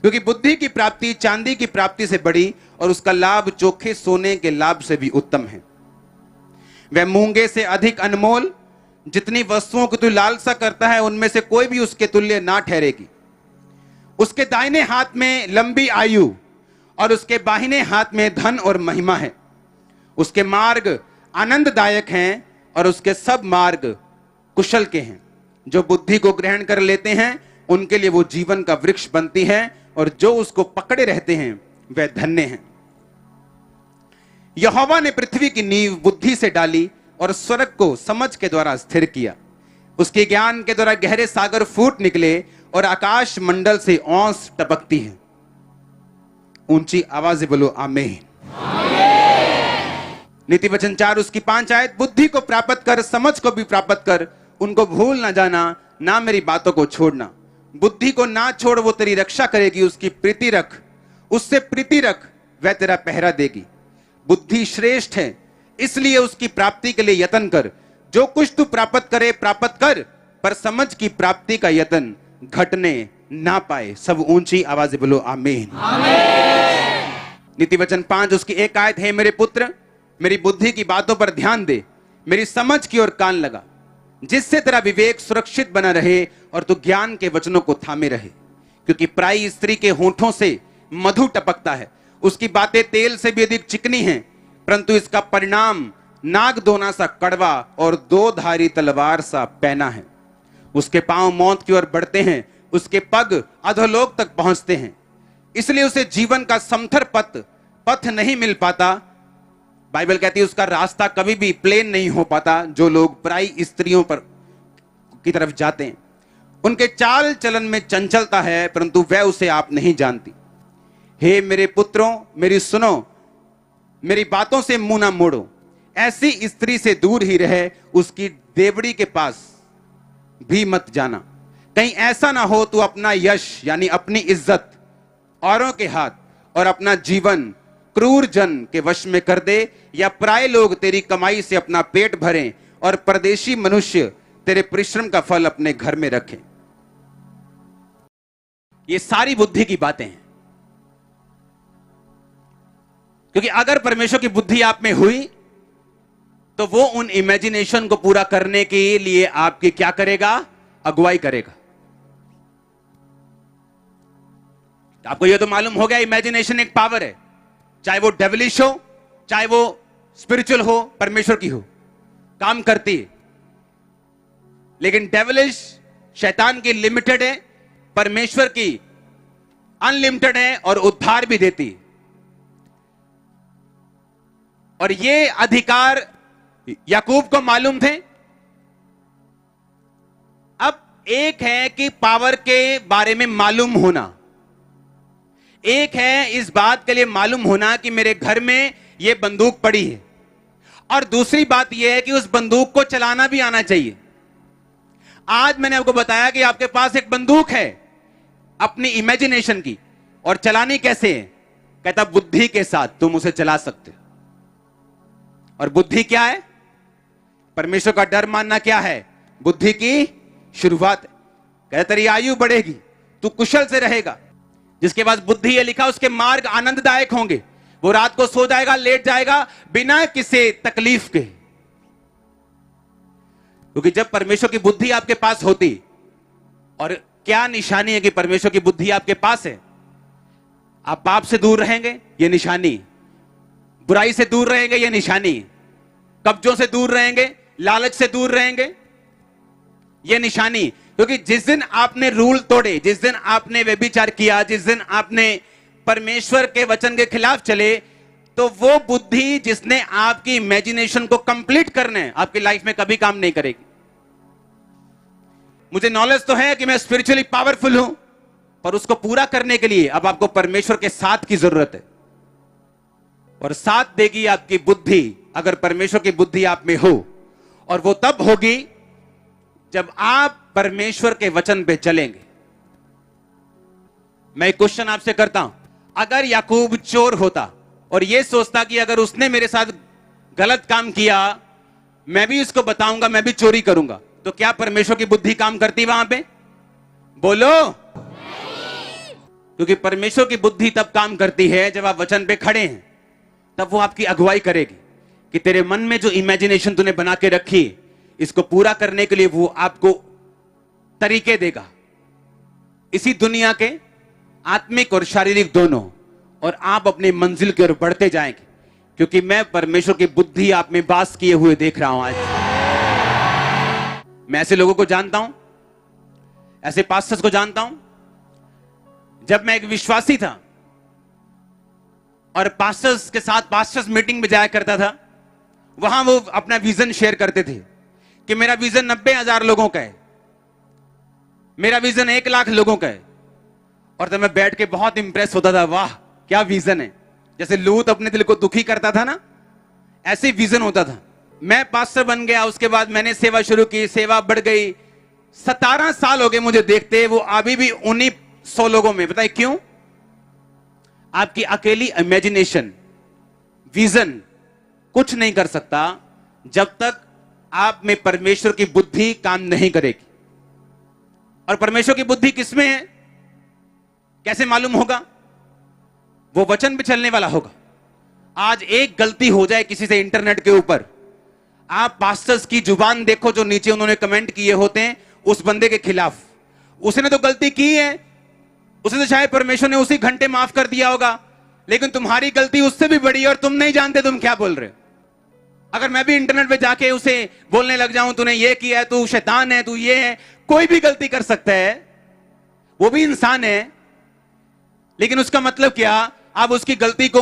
क्योंकि बुद्धि की प्राप्ति चांदी की प्राप्ति से बड़ी और उसका लाभ चोखे सोने के लाभ से भी उत्तम है। वह मूंगे से अधिक अनमोल, जितनी वस्तुओं की तू लालसा करता है उनमें से कोई भी उसके तुल्य ना ठहरेगी। उसके दाहिने हाथ में लंबी आयु और उसके बाहिने हाथ में धन और महिमा है। उसके मार्ग आनंददायक हैं और उसके सब मार्ग कुशल के हैं। जो बुद्धि को ग्रहण कर लेते हैं उनके लिए वो जीवन का वृक्ष बनती है और जो उसको पकड़े रहते हैं वह धन्य हैं। यहोवा ने पृथ्वी की नींव बुद्धि से डाली और स्वर्ग को समझ के द्वारा स्थिर किया। उसके ज्ञान के द्वारा गहरे सागर फूट निकले और आकाश मंडल से औंस टपकती है। ऊंची आवाज से बोलो आमीन। नीति वचन 4 उसकी 5 आयत, बुद्धि को प्राप्त कर, समझ को भी प्राप्त कर, उनको भूल ना जाना, ना मेरी बातों को छोड़ना। बुद्धि को ना छोड़, वो तेरी रक्षा करेगी। उसकी प्रीति रख, उससे प्रीति रख, वह तेरा पहरा देगी। बुद्धि श्रेष्ठ है, इसलिए उसकी प्राप्ति के लिए यत्न कर। जो कुछ तू प्राप्त करे प्राप्त कर, पर समझ की प्राप्ति का यत्न घटने ना पाए। सब ऊंची आवाज से बोलो आमीन। नीति वचन 5 उसकी 1 आयत है, मेरे पुत्र मेरी बुद्धि की बातों पर ध्यान दे, मेरी समझ की ओर कान लगा, जिससे तेरा विवेक सुरक्षित बना रहे और तू ज्ञान के वचनों को थामे रहे। क्योंकि पराई स्त्री के होठों से मधु टपकता है, उसकी बातें तेल से भी अधिक चिकनी हैं, परंतु इसका परिणाम नागदोना सा कड़वा और 2 धारी तलवार सा पैना है। उसके पांव मौत की ओर बढ़ते हैं, उसके पग अधोलोक तक पहुंचते हैं। इसलिए उसे जीवन का समथर पथ नहीं मिल पाता। बाइबल कहती है उसका रास्ता कभी भी प्लेन नहीं हो पाता। जो लोग पराई स्त्रियों पर की तरफ जाते हैं उनके चाल चलन में चंचलता है, परंतु वह उसे आप नहीं जानती। हे मेरे पुत्रों मेरी सुनो, मेरी बातों से मुंह ना मोड़ो। ऐसी स्त्री से दूर ही रहे, उसकी देवड़ी के पास भी मत जाना। कहीं ऐसा ना हो तू अपना यश यानी अपनी इज्जत औरों के हाथ और अपना जीवन क्रूर जन के वश में कर दे, या पराये लोग तेरी कमाई से अपना पेट भरें और परदेशी मनुष्य तेरे परिश्रम का फल अपने घर में रखें। ये सारी बुद्धि की बातें हैं, क्योंकि अगर परमेश्वर की बुद्धि आप में हुई तो वो उन इमेजिनेशन को पूरा करने के लिए आपकी क्या करेगा? अगुवाई करेगा। आपको ये तो मालूम हो गया, इमेजिनेशन एक पावर है, चाहे वो डेविलिश हो, चाहे वो स्पिरिचुअल हो, परमेश्वर की हो, काम करती है। लेकिन डेविलिश शैतान की लिमिटेड है, परमेश्वर की अनलिमिटेड है और उद्धार भी देती है। और ये अधिकार याकूब को मालूम थे। अब एक है कि पावर के बारे में मालूम होना, एक है इस बात के लिए मालूम होना कि मेरे घर में यह बंदूक पड़ी है, और दूसरी बात यह है कि उस बंदूक को चलाना भी आना चाहिए। आज मैंने आपको बताया कि आपके पास एक बंदूक है अपनी इमेजिनेशन की, और चलानी कैसे है? कहता बुद्धि के साथ तुम उसे चला सकते हो। और बुद्धि क्या है? परमेश्वर का डर मानना क्या है? बुद्धि की शुरुआत है। कहता तेरी आयु बढ़ेगी, तू कुशल से रहेगा। जिसके पास बुद्धि है, लिखा उसके मार्ग आनंददायक होंगे। वो रात को सो जाएगा, लेट जाएगा बिना किसी तकलीफ के। क्योंकि जब परमेश्वर की बुद्धि आपके पास होती, और क्या निशानी है कि परमेश्वर की बुद्धि आपके पास है? आप पाप से दूर रहेंगे, यह निशानी। बुराई से दूर रहेंगे, यह निशानी। कब्जों से दूर रहेंगे, लालच से दूर रहेंगे, यह निशानी। क्योंकि जिस दिन आपने रूल तोड़े, जिस दिन आपने व्यभिचार किया, जिस दिन आपने परमेश्वर के वचन के खिलाफ चले, तो वो बुद्धि जिसने आपकी इमेजिनेशन को कंप्लीट करने आपकी लाइफ में कभी काम नहीं करेगी। मुझे नॉलेज तो है कि मैं स्पिरिचुअली पावरफुल हूं, पर उसको पूरा करने के लिए अब आपको परमेश्वर के साथ की जरूरत है। और साथ देगी आपकी बुद्धि, अगर परमेश्वर की बुद्धि आप में हो। और वो तब होगी जब आप परमेश्वर के वचन पे चलेंगे। मैं एक क्वेश्चन आपसे करता हूं, अगर याकूब चोर होता और यह सोचता कि अगर उसने मेरे साथ गलत काम किया, मैं भी उसको बताऊंगा, मैं भी चोरी करूंगा, तो क्या परमेश्वर की बुद्धि काम करती वहां पे? बोलो। क्योंकि परमेश्वर की बुद्धि तब काम करती है जब आप वचन पे खड़े हैं। तब वो आपकी अगुवाई करेगी कि तेरे मन में जो इमेजिनेशन तूने बना के रखी, इसको पूरा करने के लिए वो आपको तरीके देगा, इसी दुनिया के आत्मिक और शारीरिक दोनों। और आप अपनी मंजिल की ओर बढ़ते जाएंगे, क्योंकि मैं परमेश्वर की बुद्धि आप में वास किए हुए देख रहा हूं। आज मैं ऐसे लोगों को जानता हूं, ऐसे पास्टर्स को जानता हूं। जब मैं एक विश्वासी था और पास्टर्स के साथ पास्टर्स मीटिंग में जाया करता था, वहां वो अपना विजन शेयर करते थे कि मेरा विजन 90,000 लोगों का है, मेरा विजन 1 लाख लोगों का है। और तब मैं बैठ के बहुत इंप्रेस होता था, वाह क्या विजन है। जैसे लूत अपने दिल को दुखी करता था ना, ऐसे विजन होता था। मैं पास्टर बन गया, उसके बाद मैंने सेवा शुरू की, सेवा बढ़ गई। 17 साल हो गए मुझे देखते, वो अभी भी उन्हीं 100 लोगों में। बताइए क्यों? आपकी अकेली इमेजिनेशन, विजन कुछ नहीं कर सकता जब तक आप में परमेश्वर की बुद्धि काम नहीं करेगी। और परमेश्वर की बुद्धि किसमें है, कैसे मालूम होगा? वो वचन पे चलने वाला होगा। आज एक गलती हो जाए किसी से इंटरनेट के ऊपर, आप पास्टर्स की जुबान देखो जो नीचे उन्होंने कमेंट किए होते हैं उस बंदे के खिलाफ। उसने तो गलती की है, उसे तो शायद परमेश्वर ने उसी घंटे माफ कर दिया होगा, लेकिन तुम्हारी गलती उससे भी बड़ी है और तुम नहीं जानते तुम क्या बोल रहे हो। अगर मैं भी इंटरनेट पे जाके उसे बोलने लग जाऊं, तूने ये किया है, तू शैतान है, तू ये है। कोई भी गलती कर सकता है, वो भी इंसान है। लेकिन उसका मतलब क्या? आप उसकी गलती को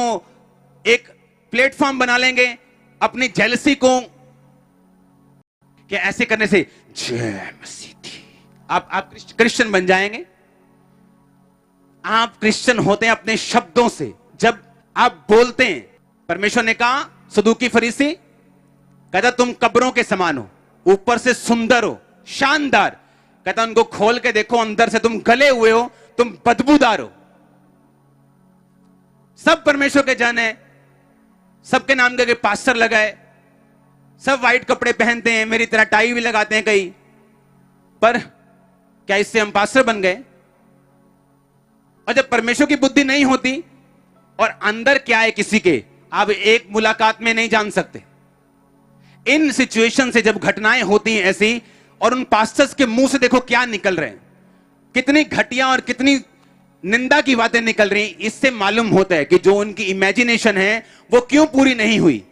एक प्लेटफॉर्म बना लेंगे अपनी जेलसी को, कि ऐसे करने से जय मसीह आप क्रिश्चियन बन जाएंगे। आप क्रिश्चियन होते हैं अपने शब्दों से, जब आप बोलते हैं। परमेश्वर ने कहा सदूकी फरीसी, कहता तुम कब्रों के समान हो, ऊपर से सुंदर हो, शानदार। कहता उनको खोल के देखो, अंदर से तुम गले हुए हो, तुम बदबूदार हो। सब परमेश्वर के जन है, सबके नाम के पास्टर लगाए, सब व्हाइट कपड़े पहनते हैं, मेरी तरह टाई भी लगाते हैं कई। पर क्या इससे हम पास्टर बन गए? और जब परमेश्वर की बुद्धि नहीं होती और अंदर क्या है किसी के, आप एक मुलाकात में नहीं जान सकते। इन सिचुएशन से जब घटनाएं होती हैं ऐसी, और उन पास्टर्स के मुंह से देखो क्या निकल रहे हैं, कितनी घटिया और कितनी निंदा की बातें निकल रही, इससे मालूम होता है कि जो उनकी इमेजिनेशन है वो क्यों पूरी नहीं हुई,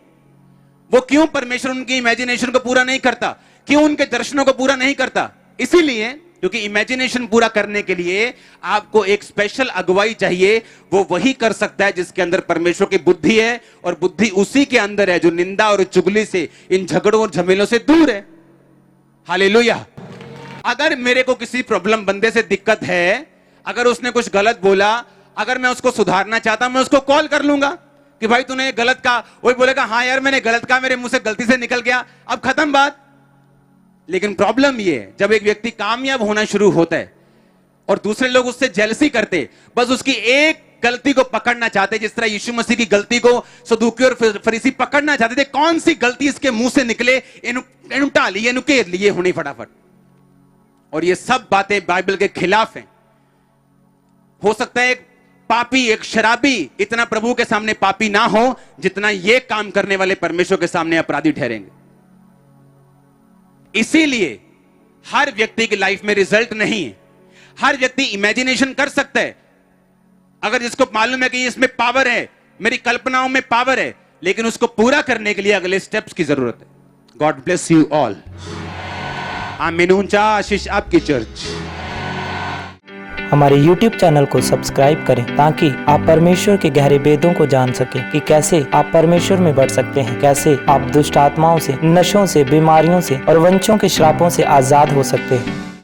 वो क्यों परमेश्वर उनकी इमेजिनेशन को पूरा नहीं करता, क्यों उनके दर्शनों को पूरा नहीं करता। इसीलिए क्योंकि इमेजिनेशन पूरा करने के लिए आपको एक स्पेशल अगुवाई चाहिए, वो वही कर सकता है जिसके अंदर परमेश्वर की बुद्धि है, और बुद्धि उसी के अंदर है जो निंदा और चुगली से, इन झगड़ों और झमेलों से दूर है। हालेलुया। अगर मेरे को किसी प्रॉब्लम बंदे से दिक्कत है, अगर उसने कुछ गलत बोला, अगर मैं उसको सुधारना चाहता हूं, मैं उसको कॉल कर लूंगा कि भाई तूने ये गलत कहा, वही बोलेगा हाँ यार मैंने गलत कहा, मेरे मुंह से गलती से निकल गया, अब खत्म बात। लेकिन प्रॉब्लम ये है, जब एक व्यक्ति कामयाब होना शुरू होता है और दूसरे लोग उससे जेलसी करते, बस उसकी एक गलती को पकड़ना चाहते, जिस तरह यीशु मसीह की गलती को सदूकी और फरीसी पकड़ना चाहते थे, कौन सी गलती इसके मुंह से निकले, इनु टाल ली, इनु केर लिए होनी फटाफट। और ये सब बातें बाइबल के खिलाफ हैं। हो सकता है एक पापी, एक शराबी इतना प्रभु के सामने पापी ना हो जितना ये काम करने वाले परमेश्वर के सामने अपराधी ठहरेंगे। इसीलिए हर व्यक्ति की लाइफ में रिजल्ट नहीं है। हर व्यक्ति इमेजिनेशन कर सकता है, अगर जिसको मालूम है कि इसमें पावर है, मेरी कल्पनाओं में पावर है, लेकिन उसको पूरा करने के लिए अगले स्टेप्स की जरूरत है। God bless you all. आमीन। ऊंचा आशीष आपकी चर्च। हमारे YouTube चैनल को सब्सक्राइब करें ताकि आप परमेश्वर के गहरे भेदों को जान सकें कि कैसे आप परमेश्वर में बढ़ सकते हैं, कैसे आप दुष्ट आत्माओं से, नशों से, बीमारियों से और वंशों के श्रापों से आजाद हो सकते हैं।